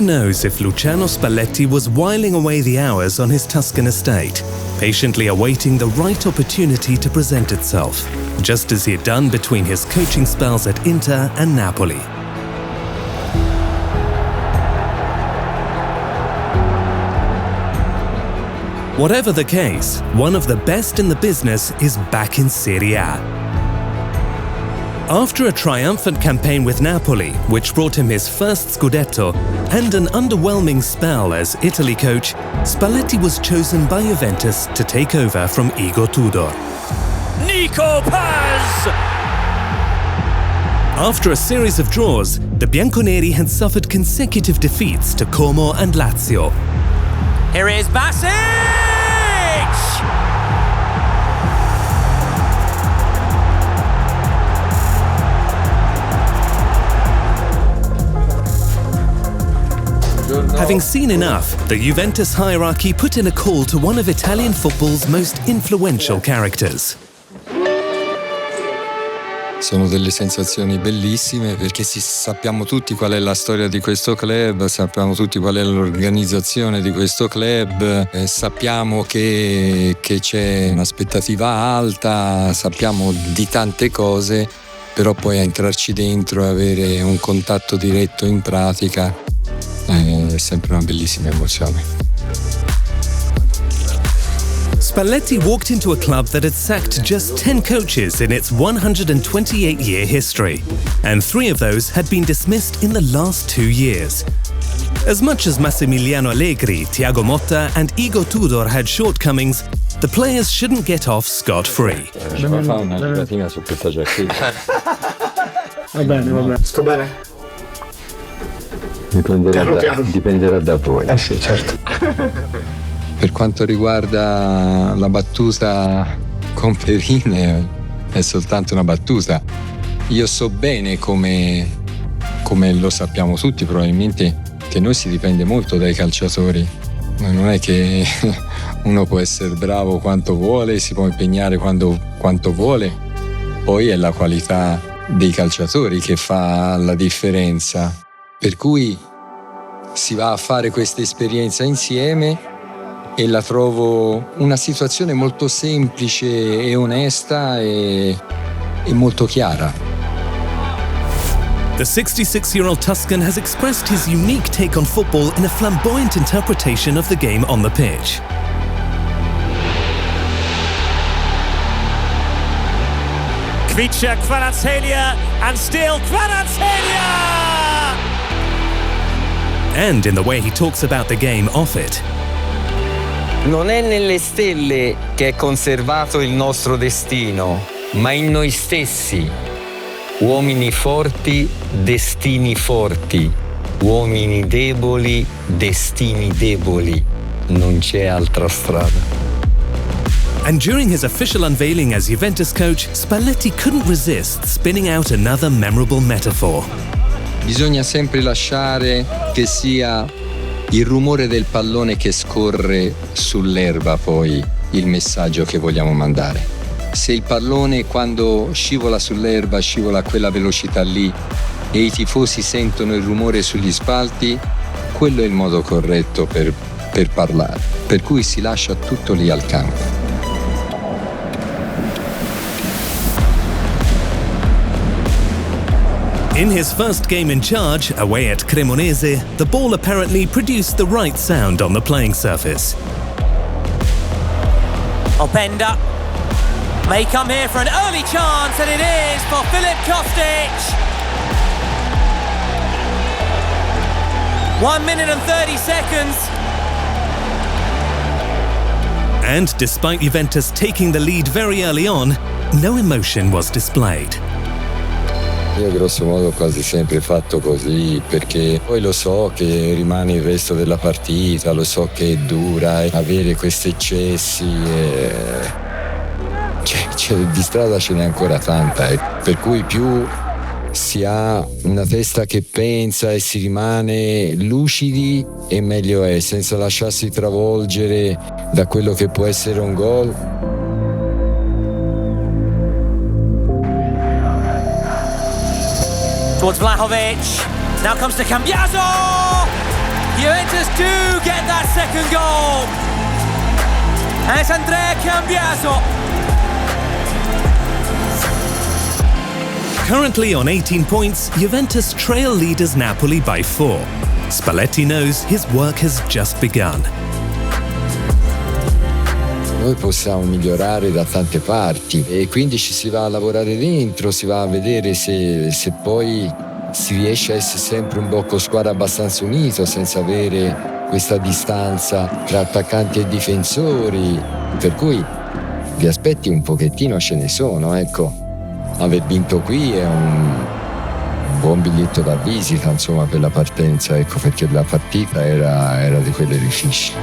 knows if Luciano Spalletti was whiling away the hours on his Tuscan estate, patiently awaiting the right opportunity to present itself, just as he had done between his coaching spells at Inter and Napoli. Whatever the case, one of the best in the business is back in Serie A. After a triumphant campaign with Napoli, which brought him his first Scudetto, and an underwhelming spell as Italy coach, Spalletti was chosen by Juventus to take over from Igor Tudor. Nico Paz! After a series of draws, the Bianconeri had suffered consecutive defeats to Como and Lazio. Here is Basic! Having seen enough, the Juventus hierarchy put in a call to one of Italian football's most influential characters. Sono delle sensazioni bellissime perché sappiamo tutti qual è la storia di questo club, sappiamo tutti qual è l'organizzazione di questo club, sappiamo che c'è un'aspettativa alta, sappiamo di tante cose, però poi entrarci dentro e avere un contatto diretto in pratica è sempre una bellissima emozione. Spalletti walked into a club that had sacked just 10 coaches in its 128-year history, and 3 of those had been dismissed in the last 2 years. As much as Massimiliano Allegri, Thiago Motta and Igor Tudor had shortcomings, the players shouldn't get off scot-free. Ci fa fare una giratina su questa giacchetta. Va bene. Sto bene? Dipenderà da voi. Sì, certo. Per quanto riguarda la battuta con Perine, è soltanto una battuta. Io so bene come lo sappiamo tutti probabilmente, che noi si dipende molto dai calciatori. Non è che uno può essere bravo quanto vuole, si può impegnare quanto vuole, poi è la qualità dei calciatori che fa la differenza. Per cui si va a fare questa esperienza insieme e la trovo una situazione molto semplice e onesta e molto chiara. The 66-year-old Tuscan has expressed his unique take on football in a flamboyant interpretation of the game on the pitch. Kvicha, Kvaratskhelia, and still Kvaratskhelia! And in the way he talks about the game off it. Non è nelle stelle che è conservato il nostro destino, ma in noi stessi. Uomini forti, destini forti. Uomini deboli, destini deboli. Non c'è altra strada. And during his official unveiling as Juventus coach, Spalletti couldn't resist spinning out another memorable metaphor. Bisogna sempre lasciare che sia il rumore del pallone che scorre sull'erba poi il messaggio che vogliamo mandare. Se il pallone quando scivola sull'erba scivola a quella velocità lì e i tifosi sentono il rumore sugli spalti, quello è il modo corretto per parlare. Per cui si lascia tutto lì al campo. In his first game in charge, away at Cremonese, the ball apparently produced the right sound on the playing surface. Openda may come here for an early chance, and it is for Filip Kostic. 1 minute and 30 seconds. And despite Juventus taking the lead very early on, no emotion was displayed. Io grosso modo ho quasi sempre fatto così perché poi lo so che rimane il resto della partita, lo so che è dura avere questi eccessi di strada ce n'è ancora tanta per cui più si ha una testa che pensa e si rimane lucidi e meglio è, senza lasciarsi travolgere da quello che può essere un gol. Towards Vlahovic, now comes to Cambiaso! Juventus do get that second goal. And it's Andrea Cambiaso. Currently on 18 points, Juventus trail leaders Napoli by 4. Spalletti knows his work has just begun. Noi possiamo migliorare da tante parti e quindi ci si va a lavorare dentro, si va a vedere se poi si riesce a essere sempre un blocco squadra abbastanza unito senza avere questa distanza tra attaccanti e difensori, per cui gli aspetti un pochettino ce ne sono, ecco. Aver vinto qui è un buon biglietto da visita, insomma, per la partenza, ecco, perché la partita era di quelle difficili.